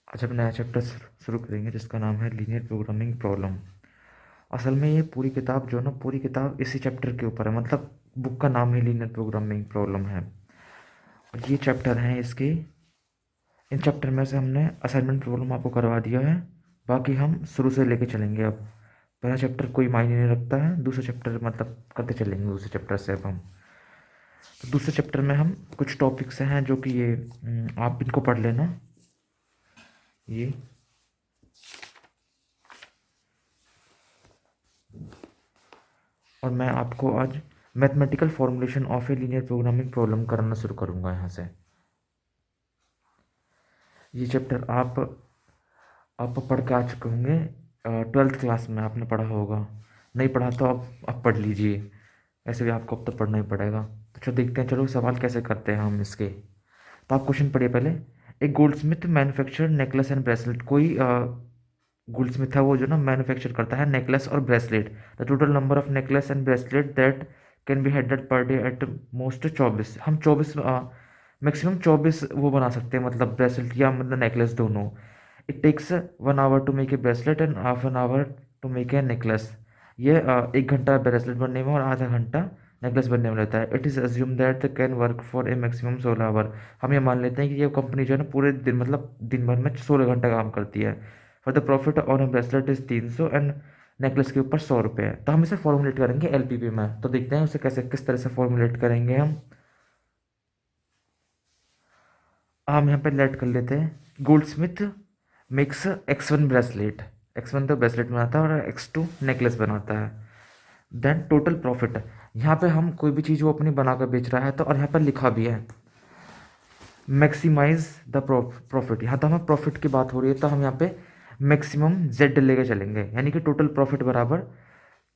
आज हम नया चैप्टर शुरू करेंगे जिसका नाम है लीनियर प्रोग्रामिंग प्रॉब्लम। असल में ये पूरी किताब जो है ना, पूरी किताब इसी चैप्टर के ऊपर है। मतलब बुक का नाम ही लीनियर प्रोग्रामिंग प्रॉब्लम है और ये चैप्टर हैं इसके। इन चैप्टर में से हमने असाइनमेंट प्रॉब्लम आपको करवा दिया है। बाकी हम शुरू से लेके चलेंगे। अब पहला चैप्टर कोई मायने नहीं रखता है, दूसरा चैप्टर मतलब करते चलेंगे दूसरे चैप्टर से। अब हम तो दूसरे चैप्टर में हम कुछ टॉपिक्स हैं जो कि ये आप इनको पढ़ लेना। ये और मैं आपको आज mathematical formulation of a linear programming problem कराना शुरू करूँगा यहाँ से। ये चैप्टर आप पढ़ के आ चुके होंगे, 12th क्लास में आपने पढ़ा होगा। नहीं पढ़ा तो अब पढ़ लीजिए, ऐसे भी आपको अब तो पढ़ना ही पड़ेगा। तो चलो देखते हैं, चलो सवाल कैसे करते हैं हम इसके। तो आप क्वेश्चन पढ़िए पहले। एक Goldsmith manufacture necklace and bracelet. कोई गोल्डस्मिथ है वो जो ना मैन्युफैक्चर करता है नेकलेस और bracelet. The total number of necklace and bracelet that can be headed per day at most 24। हम 24 मैक्सिमम 24 वो बना सकते हैं, मतलब ब्रेसलेट या मतलब नेकलेस दोनों। It takes 1 hour to make a bracelet and half an hour to make a necklace. ये 1 घंटा ब्रेसलेट बनने में और आधा घंटा नेकलेस बनने में रहता है। It is assumed that the can work for a maximum 16 hour. हम ये मान लेते हैं कि ये कंपनी जो है ना पूरे दिन मतलब दिन भर में 16 घंटा काम करती है। For the profit on A bracelet is 300 and necklace के ऊपर 100 रुपये है। तो हम इसे फॉर्मुलेट करेंगे एलपीपी में। तो देखते हैं उसे कैसे किस तरह से फॉर्मुलेट करेंगे हम यहाँ पे लेट कर लेते हैं। Goldsmith makes X1 bracelet. X1 तो ब्रेसलेट बनाता है और X2 नेकलेस बनाता है। देन टोटल प्रॉफिट, यहाँ पे हम कोई भी चीज़ वो अपनी बना कर बेच रहा है तो, और यहाँ पर लिखा भी है मैक्सिमाइज द प्रॉफिट। यहाँ तो हमें प्रॉफिट की बात हो रही है तो हम यहाँ पे मैक्सिमम जेड लेके चलेंगे, यानी कि टोटल प्रॉफिट बराबर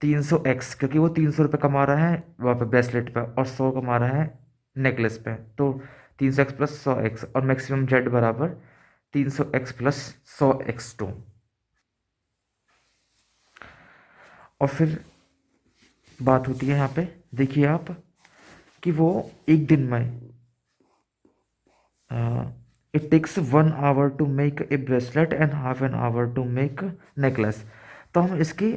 300x, क्योंकि वो 300 रुपये कमा रहा है वहाँ पे ब्रेसलेट पे और 100 कमा रहा है नेकलेस पे। तो 300x प्लस 100x और मैक्सिमम जेड बराबर 300x प्लस 100x2। और फिर बात होती है यहाँ पे, देखिए आप कि वो एक दिन में it takes 1 hour to make a bracelet and half an hour to make necklace. तो हम इसके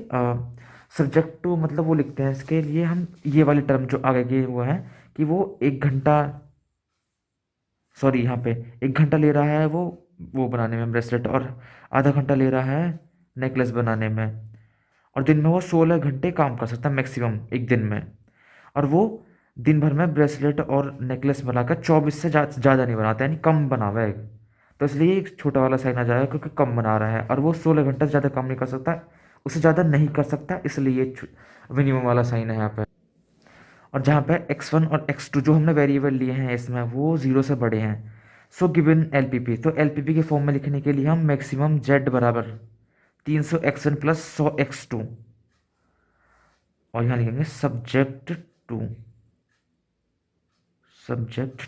सब्जेक्ट टू मतलब वो लिखते हैं, इसके लिए हम ये वाली टर्म जो आगे की वो है कि वो 1 घंटा, सॉरी यहाँ पे 1 घंटा ले रहा है वो बनाने में ब्रेसलेट, और आधा घंटा ले रहा है नेकलेस बनाने में। और दिन में वो 16 घंटे काम कर सकता है मैक्सिमम एक दिन में। और वो दिन भर में ब्रेसलेट और नेकलेस बनाकर 24 से ज़्यादा नहीं बनाता, यानी कम बनावा है। तो इसलिए एक छोटा वाला साइन आ जाएगा क्योंकि कम बना रहा है, और वो 16 घंटे से ज़्यादा काम नहीं कर सकता, उससे ज़्यादा नहीं कर सकता, इसलिए ये मिनिमम वाला साइन है यहाँ पे। और जहाँ पे x1 और x2 जो हमने वेरिएबल लिए हैं इसमें वो 0 से बड़े हैं। सो गिवन एलपीपी, तो एलपीपी के फॉर्म में लिखने के लिए हम मैक्सिमम जेड बराबर 300x1 प्लस 100x2, और यहाँ लिखेंगे सब्जेक्ट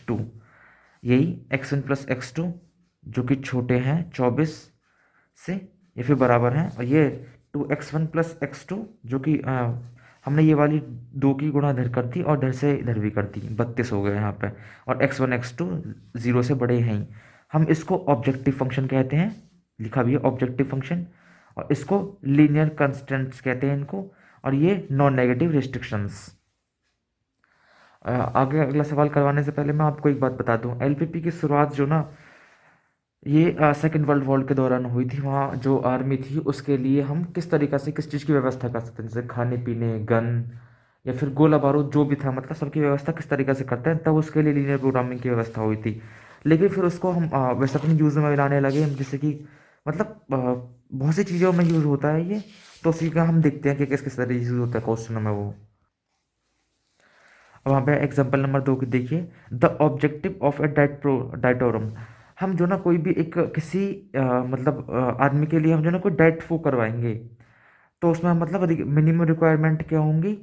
टू यही x1 प्लस x2 जो कि छोटे हैं 24 से, ये फिर बराबर हैं, और ये 2x1 प्लस x2 जो कि हमने ये वाली 2 की गुणा इधर कर दी और इधर से इधर भी कर दी, 32 हो गए यहाँ पे। और x1 x2 0 से बड़े हैं ही। हम इसको ऑब्जेक्टिव फंक्शन कहते हैं, लिखा भी है ऑब्जेक्टिव फंक्शन। और इसको लीनियर कंस्टेंट्स कहते हैं इनको, और ये नॉन नेगेटिव रिस्ट्रिक्शंस। आगे अगला सवाल करवाने से पहले मैं आपको एक बात बता दूं, एलपीपी की शुरुआत जो ना ये सेकेंड वर्ल्ड वॉर के दौरान हुई थी। वहाँ जो आर्मी थी उसके लिए हम किस तरीक़ा से किस चीज़ की व्यवस्था कर सकते हैं, जैसे खाने पीने, गन या फिर गोला बारूद जो भी था, मतलब सबकी व्यवस्था किस तरीक़ा से करते हैं, तब उसके लिए लीनियर प्रोग्रामिंग की व्यवस्था हुई थी। लेकिन फिर उसको हम वैसे अपनी यूज़ में लाने लगे, जैसे कि मतलब बहुत सी चीज़ों में यूज़ होता है ये। तो उसी का हम देखते हैं कि किस किस तरह यूज़ होता है क्वेश्चनों में वो। अब वहाँ पे एग्जाम्पल नंबर 2 की देखिए, द ऑब्जेक्टिव ऑफ ए डाइटोरम। हम जो ना कोई भी एक किसी मतलब आदमी के लिए हम जो ना कोई डाइट फू करवाएंगे, तो उसमें हम मतलब मिनिमम रिक्वायरमेंट क्या होंगी,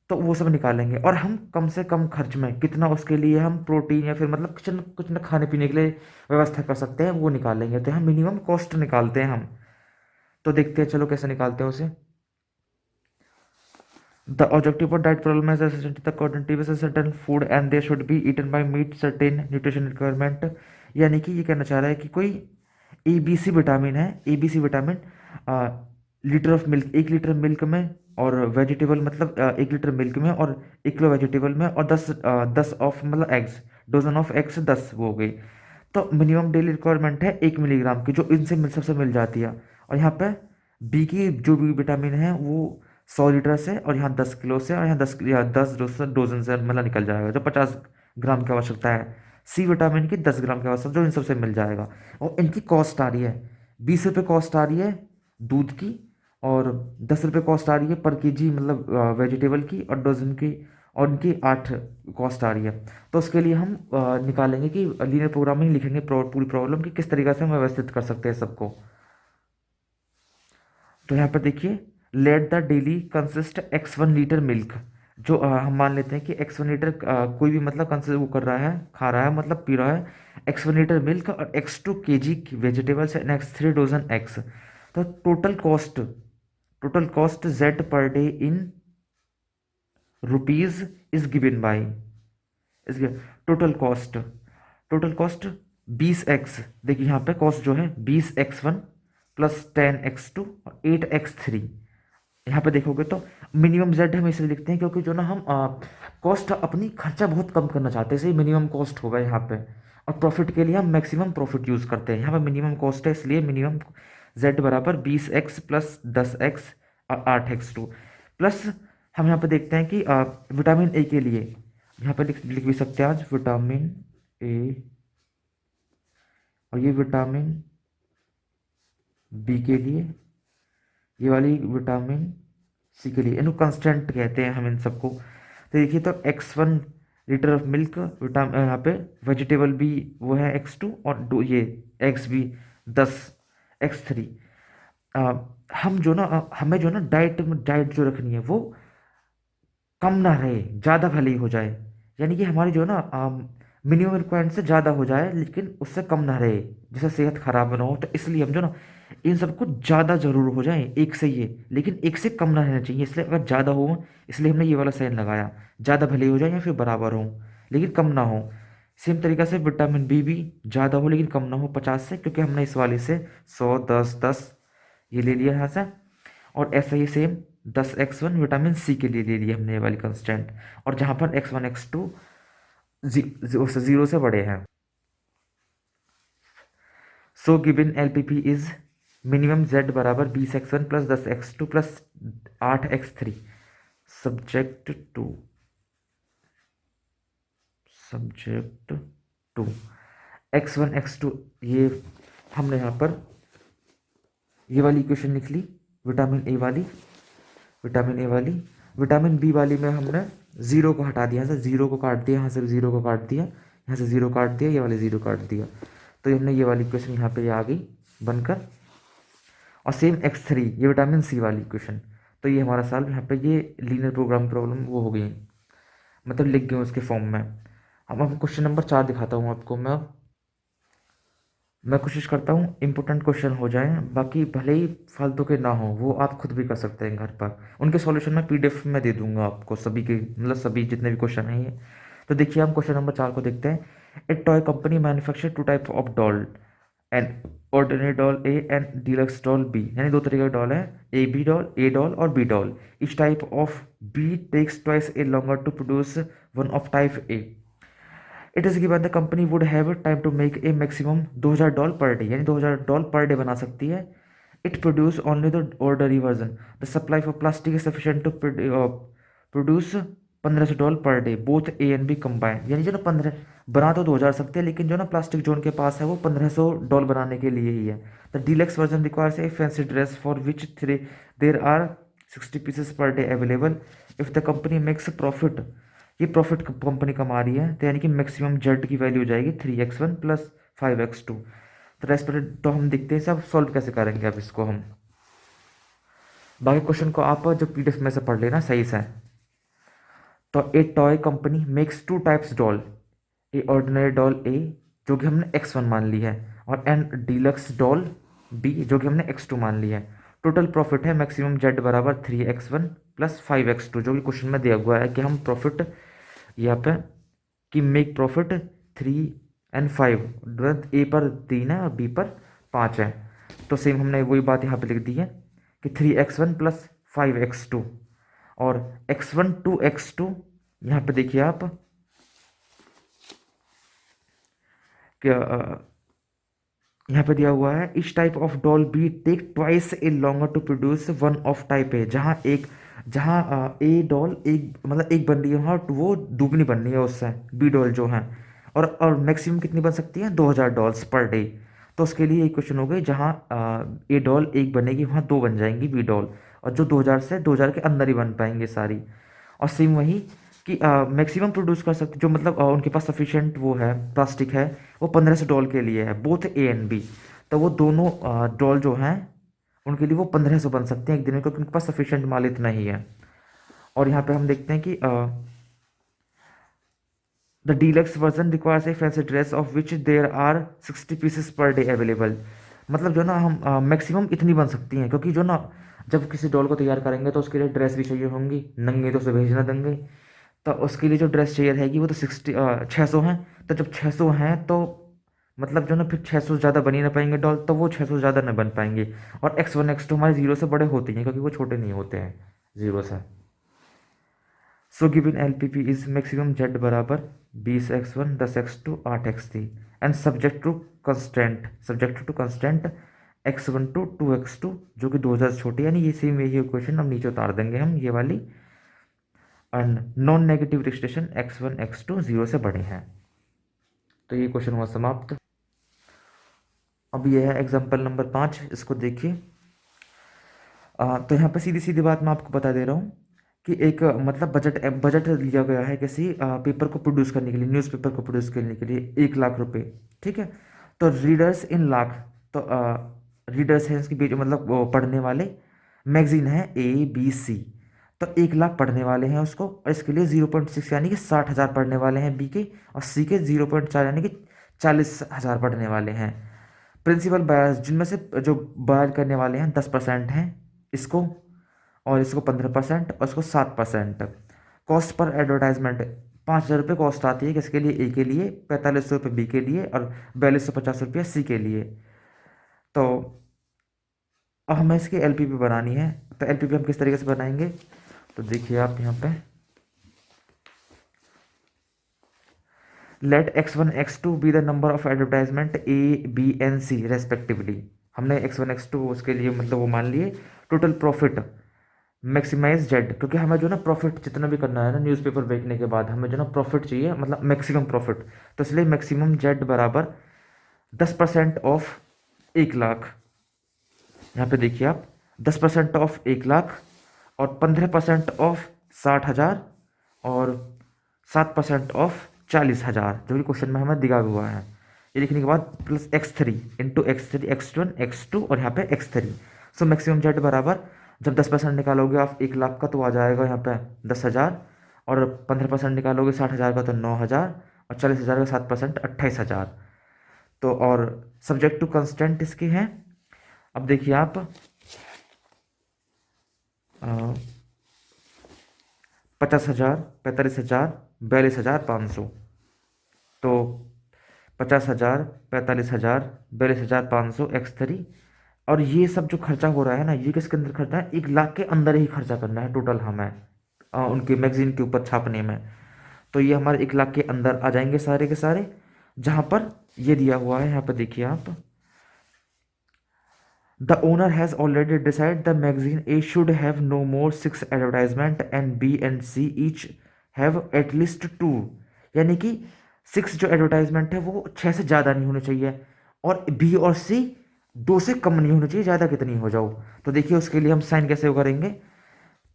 तो वो सब निकालेंगे। और हम कम से कम खर्च में कितना उसके लिए हम प्रोटीन या फिर मतलब कुछ ना खाने पीने के लिए व्यवस्था कर सकते हैं वो निकालेंगे। तो हम मिनिमम कॉस्ट निकालते हैं हम। तो देखते हैं चलो कैसे निकालते हैं उसे। The objective of diet problem is essentially the quantity of certain food and they should be eaten by meet certain nutrition requirement। यानी कि ये कहना चाह रहा है कि कोई ए बी सी विटामिन है, A B C vitamin litre of milk, 1 litre milk में, और वेजिटेबल मतलब 1 लीटर मिल्क में और 1 किलो वेजिटेबल में, और 10 ऑफ मतलब एग्स, डोजन ऑफ एग्स 10 वो हो गई। तो मिनिमम डेली रिक्वायरमेंट है 1 मिलीग्राम की, जो इनसे सबसे मिल जाती है। और यहाँ पे बी की जो भी विटामिन है वो 100 लीटर से, और यहाँ 10 किलो से, और यहाँ 10 डोजन से मतलब निकल जाएगा, जो 50 ग्राम की आवश्यकता है। सी विटामिन की 10 ग्राम की आवश्यकता, जो इन सबसे मिल जाएगा। और इनकी कॉस्ट आ रही है 20 रुपये कॉस्ट आ रही है दूध की, और 10 रुपये कॉस्ट आ रही है पर केजी मतलब वेजिटेबल की, और डोजन की, और इनकी 8 कॉस्ट आ रही है। तो उसके लिए हम निकालेंगे कि लीनियर प्रोग्रामिंग लिखेंगे पूरी प्रॉब्लम की किस तरीके से हम व्यवस्थित कर सकते हैं सबको। तो यहाँ पर देखिए, let the daily consist x1 litre milk, जो हम मान लेते हैं कि x1 लीटर कोई भी मतलब कंसिस्ट वो कर रहा है, खा रहा है मतलब पी रहा है, x1 लीटर मिल्क और x2 kg vegetables and x3 dozen eggs. तो total cost z per day in rupees is given by, इसके टोटल कॉस्ट 20x, देखिए यहाँ पे कॉस्ट जो है 20x1 प्लस 10x2 और 8x3। यहाँ पे देखोगे तो मिनिमम जेड हम इसलिए लिखते हैं क्योंकि जो ना हम कॉस्ट अपनी खर्चा बहुत कम करना चाहते हैं, इसलिए मिनिमम कॉस्ट होगा यहाँ पे। और प्रॉफिट के लिए हम मैक्सिमम प्रॉफिट यूज़ करते हैं, यहाँ पे मिनिमम कॉस्ट है इसलिए मिनिमम जेड बराबर 20x प्लस 10x और 8x2 प्लस। हम यहाँ पे देखते हैं कि विटामिन ए के लिए यहाँ पे लिख भी सकते हैं आज विटामिन ए, और ये विटामिन बी के लिए, ये वाली विटामिन सी के लिए, इनको कंस्टेंट कहते हैं हम इन सबको। तो देखिए, तो x1 litre of milk vitamin, यहाँ पे वेजिटेबल भी वो है x2, और ये एग्स भी 10 x3। हम जो ना हमें जो ना डाइट जो रखनी है वो कम ना रहे, ज़्यादा भले ही हो जाए, यानी कि हमारी जो ना मिनिमम रिक्वायरमेंट से ज़्यादा हो जाए लेकिन उससे कम ना रहे, जिससे सेहत खराब ना हो। तो इसलिए हम जो ना इन सबको ज़्यादा ज़रूर हो जाए एक से ये, लेकिन एक से कम ना रहना चाहिए, इसलिए अगर ज़्यादा हो, इसलिए हमने ये वाला साइन लगाया, ज़्यादा भले ही हो जाए या फिर बराबर हो लेकिन कम ना हो। सेम तरीका से विटामिन बी भी ज़्यादा हो लेकिन कम ना हो 50 से, क्योंकि हमने इस वाले से 100 10 10 ये ले लिया यहाँ से। और ऐसा ही सेम 10x1 विटामिन सी के लिए ले लिया हमने ये वाली कंस्टेंट, और जहाँ पर x1 x2 जीरो से बड़े हैं। So given LPP is minimum z बराबर 20x1 plus 10x2 plus 8x3 subject to x1 x2, ये हमने यहाँ पर ये वाली इक्वेशन लिख ली, विटामिन ए वाली, विटामिन बी वाली में हमने जीरो को हटा दिया, यहाँ से जीरो को काट दिया, यहाँ से जीरो को काट दिया, यहाँ से जीरो काट दिया, ये वाले जीरो काट दिया। तो हमने ये वाली इक्वेशन यहाँ पे आ गई बनकर। और सेम x3 ये विटामिन सी वाली इक्वेशन। तो ये हमारा सॉल्व यहाँ पे ये लीनियर प्रोग्राम प्रॉब्लम वो हो गई, मतलब लिख गए उसके फॉर्म में। अब क्वेश्चन नंबर 4 दिखाता हूँ आपको मैं कोशिश करता हूँ इम्पोर्टेंट क्वेश्चन हो जाए, बाकी भले ही फालतू के ना हो, वो आप खुद भी कर सकते हैं घर पर। उनके सॉल्यूशन मैं PDF में दे दूंगा आपको, सभी के मतलब सभी जितने भी क्वेश्चन हैं ये। तो देखिए, हम क्वेश्चन नंबर 4 को देखते हैं। A toy company manufacture 2 type of doll, and ordinary doll A and deluxe doll B, यानी 2 तरीके का डॉल है, ए डॉल और B doll. Each type of B takes twice a longer to produce one of type A. It is given the company would have time to make a maximum $2000 per day, यानी $2000 per day बना सकती है। It produce only the ordinary version, the supply for plastic is sufficient to produce $1500 per day, both A and B combined. यानी जो ना 15 बना तो 2000 सकते हैं, लेकिन जो ना प्लास्टिक जो उनके पास है वो $1500 बनाने के लिए ही है। The deluxe version requires a fancy dress for which there are 60 pieces per day available. If the company makes profit, ये प्रॉफिट कंपनी कमा रही है, तो यानी कि मैक्सिमम जेड की वैल्यू हो जाएगी 3x1 प्लस 5x2। तो रेस्पेक्ट तो हम देखते हैं सब सॉल्व कैसे करेंगे अब इसको हम। बाकी क्वेश्चन को आप जो PDF में से पढ़ लेना सही से। तो a toy company makes 2 types doll, a ordinary doll a जो कि हमने x1 मान ली है, और एंड डीलक्स डॉल बी जो कि हमने x2 मान ली है। टोटल प्रॉफिट है मैक्सिमम जेड बराबर 3x1 प्लस 5x2, जो कि क्वेश्चन में दिया हुआ है कि हम प्रॉफिट यहाँ पे कि मेक प्रॉफिट 3 और 5, ए पर 3 है और बी पर 5 है। तो सेम हमने वही बात यहाँ पे लिख दी है कि 3x1 प्लस 5x2 और x1 टू x2, यहाँ पे देखिए आप क्या यहाँ पे दिया हुआ है each type of doll B take twice a longer to produce one of type A, जहाँ ए डॉल एक मतलब एक बन रही है वहाँ वो दुगनी बन रही है उससे बी डॉल जो है, और मैक्सिमम कितनी बन सकती है 2000 डॉल्स पर डे। तो उसके लिए एक क्वेश्चन हो गई जहाँ ए डॉल एक बनेगी वहाँ दो बन जाएंगी बी डॉल, और जो 2000 से 2000 के अंदर ही बन पाएंगे सारी। और सेम वही कि मैक्सिमम प्रोड्यूस कर सकते जो मतलब उनके पास सफिशिएंट वो है प्लास्टिक है, वो 1500 डॉल के लिए है बोथ ए एंड बी। तो वो दोनों डॉल जो हैं उनके लिए वो 1500 बन सकते हैं एक दिन में, क्योंकि उनके पास सफिशिएंट माल इतना ही है। और यहाँ पे हम देखते हैं कि the deluxe version requires a fancy dress of which there are 60 pieces per day available. मतलब जो ना हम मैक्सिमम इतनी बन सकती हैं, क्योंकि जो ना जब किसी डॉल को तैयार करेंगे तो उसके लिए ड्रेस भी चाहिए होंगी, नंगे तो उसे भेजना देंगे। तो उसके लिए जो ड्रेस चाहिए रहेगी वो तो 600 हैं। तो जब 600 हैं तो मतलब जो ना फिर 600 ज़्यादा बन ही ना पाएंगे डॉल, तो वो 600 ज़्यादा ना बन पाएंगे। और x1 x2 हमारे जीरो से बड़े होते हैं क्योंकि वो छोटे नहीं होते हैं जीरो से। So given L P P is maximum Z बराबर 20x1 10x2 8x3 and subject to constant x1 to 2x2 जो कि 2000 से छोटी, यानी ये सेम यही इक्वेशन हम नीचे उतार देंगे हम ये वाली। And non negative restriction x1 x2 0 से बड़े हैं। तो ये क्वेश्चन हुआ समाप्त। अब ये है एग्जाम्पल नंबर 5, इसको देखिए। तो यहाँ पे सीधी सीधी बात मैं आपको बता दे रहा हूँ कि एक मतलब बजट लिया गया है किसी पेपर को प्रोड्यूस करने के लिए, न्यूज़पेपर को प्रोड्यूस करने के लिए 1 लाख रुपए, ठीक है। तो रीडर्स इन लाख, तो रीडर्स हैं इसके बीच मतलब वो पढ़ने वाले, मैगजीन है ABC, तो 1 लाख पढ़ने वाले हैं उसको, और इसके लिए 0.6 यानी कि 60,000 पढ़ने वाले हैं B के, और C के 0.4 यानी कि 40,000 पढ़ने वाले हैं। प्रिंसिपल बायर्स जिनमें से जो बायर करने वाले हैं 10% हैं इसको, और इसको 15% और इसको 7%। कॉस्ट पर एडवर्टाइजमेंट 5,000 रुपये कॉस्ट आती है किसके लिए, ए के लिए, 4500 रुपये बी के लिए, और 4250 रुपये सी के लिए। तो अब हमें इसकी एलपीपी बनानी है। तो एलपीपी हम किस तरीके से बनाएंगे, तो देखिए आप यहाँ पे let x1 x2 be the number of advertisement A B and C respectively. हमने x1 x2 उसके लिए मतलब वो मान लिए। टोटल प्रॉफिट मैक्सिमाइज जेड, क्योंकि हमें जो ना प्रॉफिट जितना भी करना है ना न्यूज़पेपर बेचने के बाद हमें जो ना प्रॉफिट चाहिए मतलब मैक्सिमम प्रॉफिट। तो इसलिए मैक्सिमम जेड बराबर 10% ऑफ 1 लाख। यहाँ पे देखिए आप 10% ऑफ 1 लाख और 15% ऑफ 60,000 और 7% ऑफ 40,000 जो कि क्वेश्चन में हमें दिया हुआ है। ये लिखने के बाद plus x3 into x3 x1 x2 और यहाँ पे x3। सो मैक्सिमम जेड बराबर जब 10% निकालोगे आप 1 लाख का तो आ जाएगा यहाँ पे 10,000, और 15% निकालोगे 60,000 का तो 9,000, और 40,000 का 7% 28,000। तो और सब्जेक्ट टू कंस्टेंट इसके हैं। अब देखिए आप 50,000 45,000 42,500, तो 50,000 45,000 42,500 x3। और ये सब जो खर्चा हो रहा है ना ये किसके अंदर खर्चा है, 1 लाख के अंदर ही खर्चा करना है टोटल हमें उनके मैगजीन के ऊपर छापने में। तो ये हमारे 1 लाख के अंदर आ जाएंगे सारे के सारे, जहाँ पर ये दिया हुआ है यहाँ पर देखिए आप। The owner has already decided the magazine A should have no more 6 advertisement and B and C each have at least 2, यानी कि 6 जो एडवर्टाइजमेंट है वो 6 से ज़्यादा नहीं होने चाहिए, और B और C 2 से कम नहीं होनी चाहिए, ज़्यादा कितनी हो जाओ। तो देखिए उसके लिए हम साइन कैसे करेंगे,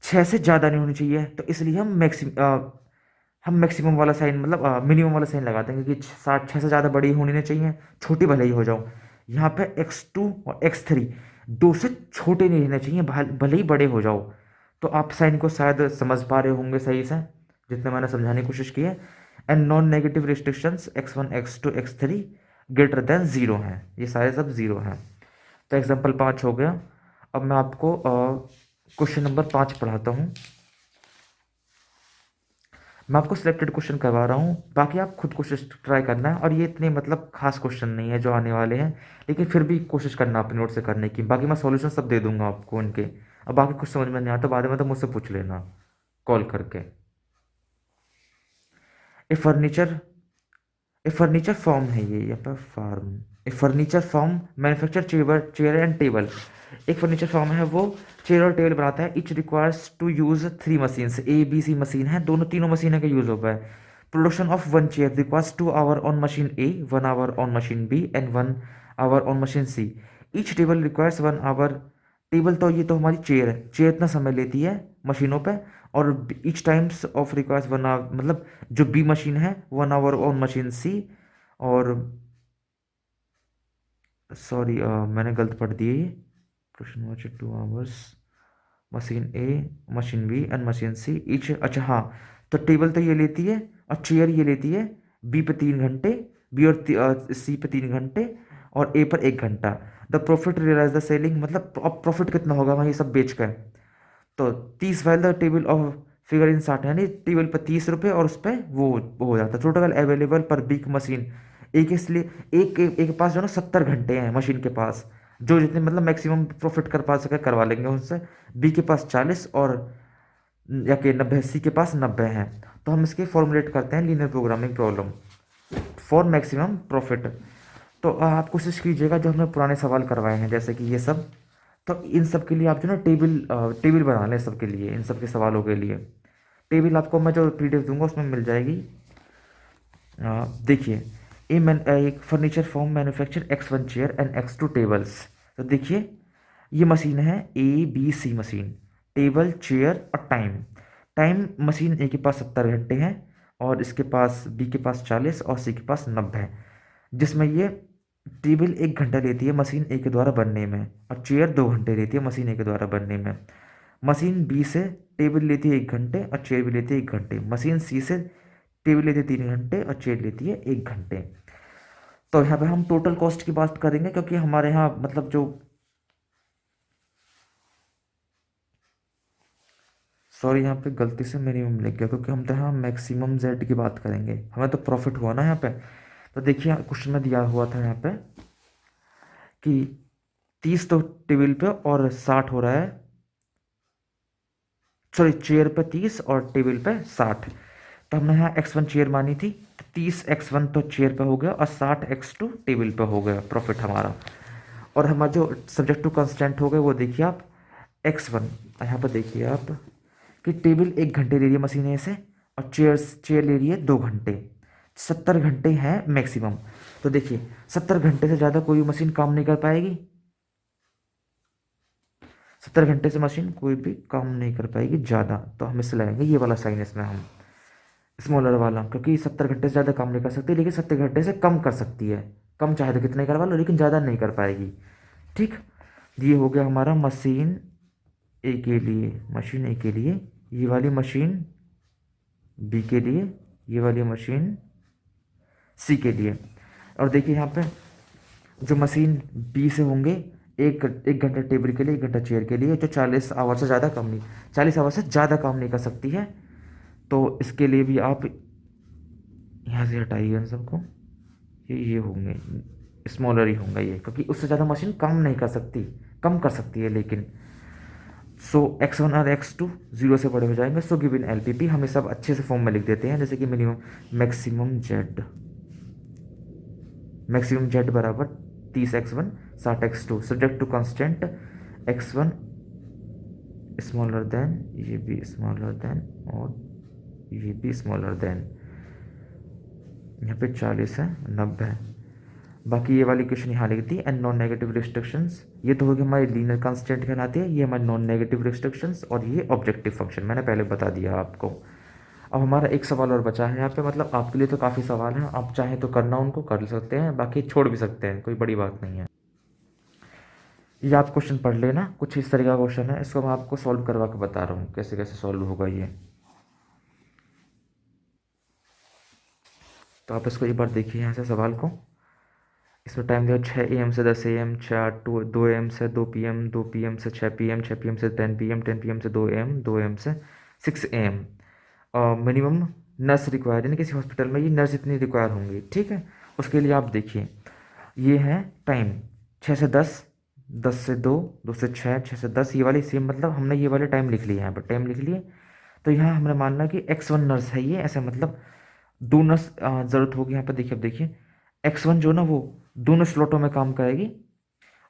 6 से ज़्यादा नहीं होनी चाहिए तो इसलिए हम मैक्सिमम वाला साइन मतलब मिनिमम वाला साइन लगा देंगे कि 6 से ज़्यादा बड़ी होनी नहीं चाहिए, छोटी भले ही हो जाओ। यहाँ पे x2 और x3 2 से छोटे नहीं रहने चाहिए, भले ही बड़े हो जाओ। तो आप साइन को शायद समझ पा रहे होंगे सही से जितने मैंने समझाने की कोशिश की है। And non negative restrictions x1 x2 x3 greater than 0 हैं, ये सारे सब 0 हैं। तो एग्जाम्पल 5 हो गया। अब मैं आपको क्वेश्चन नंबर 5 पढ़ाता हूँ। मैं आपको सिलेक्टेड क्वेश्चन करवा रहा हूँ, बाकी आप खुद कोशिश ट्राई करना है। और ये इतने मतलब खास क्वेश्चन नहीं है जो आने वाले हैं, लेकिन फिर भी कोशिश करना अपने नोट से करने की। बाकी मैं सॉल्यूशन सब दे दूंगा आपको इनके। अब बाकी कुछ समझ में नहीं आता बाद में तो मुझसे पूछ लेना कॉल करके। A furniture a furniture form है ये यहाँ पर firm. A furniture form manufacture chair and table. एक फर्नीचर फॉर्म है वो चेयर और टेबल बनाता है। Each requires to use 3 machines, A B C machine है, दोनों तीनों मशीनों का यूज होता है। Production of one chair requires 2 hour on machine A, 1 hour on machine B and 1 hour on machine C. Each table requires 1 hour. Table तो ये तो हमारी चेयर है, चेयर इतना समय लेती है मशीनों पे। और each times of requires 1 hour, मतलब जो बी मशीन है 1 आवर ऑन मशीन सी। और सॉरी मैंने गलत पढ़ दिया ये। Question watch 2 hours machine A, machine B and machine C each. अच्छा हाँ, तो टेबल तो ये लेती है और चेयर ये लेती है। बी पे 3 घंटे, बी और सी पे 3 घंटे, और ए पर 1 घंटा। The profit realise the selling, मतलब अब प्रॉफिट कितना होगा वहाँ ये सब बेच कर। तो 30 while the table of figure in 60, यानी टेबल पर 30 रुपये और उस पर वो हो जाता है। Total available per week machine एक, इसलिए एक के पास जो है ना 70 घंटे हैं मशीन के पास। जो जितने मतलब मैक्सिमम प्रॉफिट कर पा सके करवा लेंगे उनसे। बी के पास 40 और या के 90, सी के पास 90 हैं। तो हम इसके फॉर्मुलेट करते हैं linear programming problem for maximum profit. तो आप कोशिश कीजिएगा जो हमने पुराने सवाल करवाए हैं जैसे कि ये सब, तो इन सब के लिए आप जो ना टेबल बना लें सबके लिए, इन सब के सवालों के लिए। टेबल आपको मैं जो पीडीएफ दूंगा उसमें मिल जाएगी। देखिए, एक furniture form manufacture X1 chair and X2 tables. तो देखिए ये मशीन है A B C machine, table chair और टाइम। टाइम मशीन ए के पास 70 घंटे हैं, और इसके पास बी के पास 40 और सी के पास 90 है। जिसमें ये टेबल 1 घंटा लेती है मशीन ए के द्वारा बनने में, और चेयर 2 घंटे लेती है मशीन ए के द्वारा बनने में। मशीन बी से टेबल लेती है 1 घंटे और चेयर भी लेती है 1 घंटे। मशीन सी से टेबल लेती है 3 घंटे और चेयर लेती है 1 घंटे। तो यहाँ पे हम टोटल कॉस्ट की बात करेंगे, क्योंकि हमारे यहाँ मतलब जो, सॉरी यहाँ पे गलती से मिनिमम लिख गया, क्योंकि हम तो यहाँ मैक्सिमम जेड की बात करेंगे, हमें तो प्रॉफिट हुआ ना यहाँ पे। तो देखिए क्वेश्चन में दिया हुआ था यहाँ पे कि 30 तो टेबल पे और 60 हो रहा है, सॉरी चेयर पे 30 और टेबल पे 60। तो हमने यहाँ x1 चेयर मानी थी, तो 30x1 तो चेयर पे हो गया और 60x2 टेबल पे हो गया प्रॉफिट हमारा। और हमारा जो सब्जेक्ट टू कंस्टेंट हो गए वो देखिए आप, x1 यहाँ पर देखिए आप कि टेबल 1 घंटे ले रही है मशीन ए से, और चेयर ले रही है 2 घंटे। 70 घंटे हैं मैक्सिमम। तो देखिए 70 घंटे से ज़्यादा कोई मशीन काम नहीं कर पाएगी। 70 घंटे से मशीन कोई भी काम नहीं कर पाएगी ज़्यादा, तो हम इससे लगाएंगे ये वाला साइन इसमें हम, स्मॉलर वाला, क्योंकि 70 घंटे से ज़्यादा काम नहीं कर सकती, लेकिन 70 घंटे से कम कर सकती है। कम चाहे तो कितना ही करवा लो, लेकिन ज़्यादा नहीं कर पाएगी। ठीक, ये हो गया हमारा मशीन ए के लिए, मशीन ए के लिए, ये वाली मशीन बी के लिए, ये वाली मशीन सी के लिए। और देखिए यहाँ पे जो मशीन बी से होंगे, एक एक घंटा टेबल के लिए, 1 घंटा चेयर के लिए, जो 40 आवर से ज़्यादा काम नहीं, 40 आवर से ज़्यादा काम नहीं कर सकती है। तो इसके लिए भी आप यहाँ से हटाइए इन सबको, ये होंगे स्मॉलर ही होंगे ये, क्योंकि उससे ज़्यादा मशीन काम नहीं कर सकती, कम कर सकती है लेकिन। सो x1 और x2 0 से बड़े हो जाएंगे। सो गिवन LPP हम ये सब अच्छे से फॉर्म में लिख देते हैं, जैसे कि मिनिमम मैक्सिमम जेड बराबर 30x1 60x2, subject to constant x1 smaller than, ये भी स्मॉलर देन, और ये भी स्मॉलर देन। यहाँ पे 40 है, 90 है। बाकी ये वाली क्वेश्चन यहाँ लिख दी। एंड नॉन नेगेटिव रिस्ट्रिक्शंस, ये तो होगी हमारी लीनियर कांस्टेंट कहलाती है, ये हमारी नॉन नेगेटिव रिस्ट्रिक्शंस, और ये ऑब्जेक्टिव फंक्शन मैंने पहले बता दिया आपको। अब हमारा एक सवाल और बचा है यहाँ पे, मतलब आपके लिए तो काफ़ी सवाल हैं, आप चाहें तो करना उनको कर सकते हैं, बाकी छोड़ भी सकते हैं, कोई बड़ी बात नहीं है। ये आप क्वेश्चन पढ़ लेना, कुछ इस तरह का क्वेश्चन है, इसको मैं आपको सॉल्व करवा के बता रहा हूँ कैसे कैसे सॉल्व होगा ये। तो आप इसको एक बार देखिए यहाँ से सवाल को। इसमें टाइम दिया 6 AM से 10 AM, 2 AM से 2 PM, 2 PM से 6 PM, 6 PM से 10 PM, 10 PM से 2 AM, 2 AM से 6 AM। मिनिमम नर्स रिक्वायर, यानी किसी हॉस्पिटल में ये नर्स इतनी रिक्वायर होंगी, ठीक है। उसके लिए आप देखिए, ये है टाइम 6 से 10, 10 से 2, 2 से 6, 6 से 10, ये वाली सेम, मतलब हमने ये वाले टाइम लिख लिए, यहाँ पर टाइम लिख लिए। तो यहाँ हमने मानना कि x1 नर्स है ये, ऐसे मतलब दो नर्स ज़रूरत होगी यहाँ पर। देखिए, अब देखिए x1 जो ना वो दोनों स्लॉटों में काम करेगी,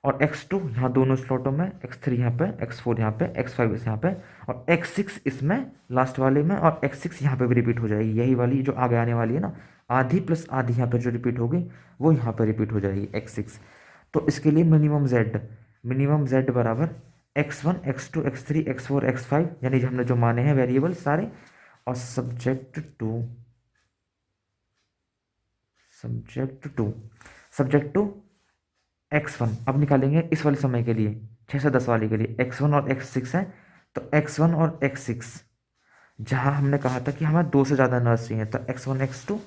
और x2 यहाँ दोनों स्लॉटों में, x3 यहाँ पे, x4 यहाँ पे, x5 यहाँ पे, और x6 इसमें लास्ट वाले में, और x6 यहाँ पे भी रिपीट हो जाएगी। यही वाली जो आगे आने वाली है ना, आधी प्लस आधी यहाँ पे जो रिपीट होगी वो यहाँ पे रिपीट हो जाएगी x6। तो इसके लिए मिनिमम z बराबर x1, x2, x3, x4, x5, यानी हमने जो माने हैं वेरिएबल सारे, और सब्जेक्ट टू x1 अब निकालेंगे इस वाले समय के लिए, 6 से 10 वाले के लिए x1 और x6 है। तो x1 और x6 जहाँ हमने कहा था कि हमें 2 से ज़्यादा नर्स चाहिए, तो x1 x2,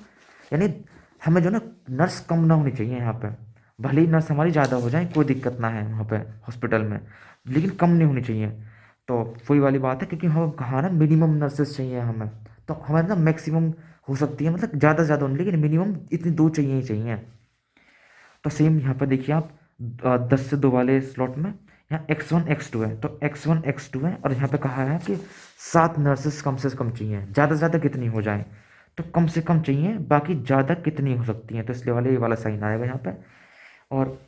यानी हमें जो ना नर्स कम ना होनी चाहिए यहाँ पे। भले ही नर्स हमारी ज़्यादा हो जाए, कोई दिक्कत ना है वहाँ पे हॉस्पिटल में, लेकिन कम नहीं होनी चाहिए। तो वही वाली बात है, क्योंकि हम कहा ना मिनिमम नर्सेस चाहिए हमें, तो हमारे ना मैक्सिमम हो सकती है, मतलब ज़्यादा से ज़्यादा होनी, लेकिन मिनिमम इतनी 2 चाहिए ही चाहिए। तो सेम यहाँ पर देखिए आप 10 से 2 वाले स्लॉट में यहाँ x1 x2 है, तो x1 x2 है, और यहाँ पे कहा है कि 7 नर्सेस कम से कम चाहिए। ज़्यादा से ज़्यादा कितनी हो जाए, तो कम से कम चाहिए, बाकी ज़्यादा कितनी हो सकती हैं, तो इसलिए वाले ये वाला साइन आएगा यहाँ पे। और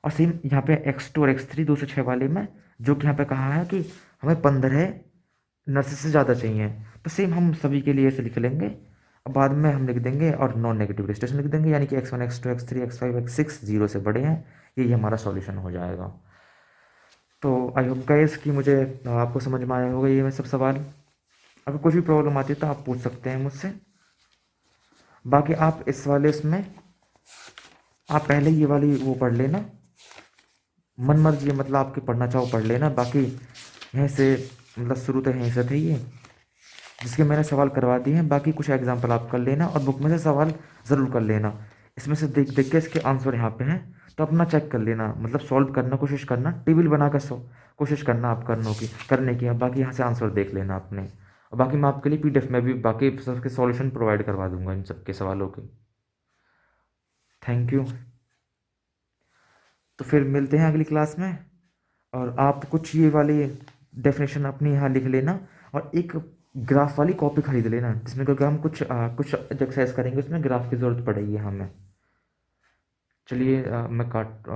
और सेम यहाँ पे x2 और x3 2 से 6 वाले में, जो कि यहाँ पे कहा है कि हमें 15 नर्सेस से ज़्यादा चाहिए, तो सेम हम सभी के लिए ऐसे लिख लेंगे। अब बाद में हम लिख देंगे और नॉन नेगेटिव रेजिस्टेंस लिख देंगे, यानी कि x1 x2 x3 x5 x6 0 से बड़े हैं, यही हमारा सॉल्यूशन हो जाएगा। तो आई होप गाइस कि मुझे आपको समझ में आया होगा ये मैं सब सवाल। अगर कुछ भी प्रॉब्लम आती है तो आप पूछ सकते हैं मुझसे। बाकी आप इस वाले इसमें आप पहले ये वाली वो पढ़ लेना, मन मर्जी मतलब आपके पढ़ना चाहो पढ़ लेना। बाकी यहीं से मतलब शुरू तो यहीं से थे ये, जिसके मैंने सवाल करवा दिए हैं। बाकी कुछ एग्जाम्पल आप कर लेना, और बुक में से सवाल ज़रूर कर लेना। इसमें से देख देख के इसके आंसर यहाँ पे हैं, तो अपना चेक कर लेना, मतलब सॉल्व करना कोशिश करना, टेबल बना कर कोशिश करना आप करने की। अब बाकी यहाँ से आंसर देख लेना आपने, और बाकी मैं आपके लिए PDF में भी बाकी सबके सॉल्यूशन प्रोवाइड करवा दूंगा इन सबके सवालों के। Thank you. तो फिर मिलते हैं अगली क्लास में, और आप कुछ ये वाली डेफिनेशन अपनी यहाँ लिख लेना, और एक ग्राफ वाली कॉपी खरीद लेना, जिसमें क्योंकि हम कुछ एक्सरसाइज करेंगे उसमें ग्राफ की ज़रूरत पड़ेगी हमें। चलिए मैं काट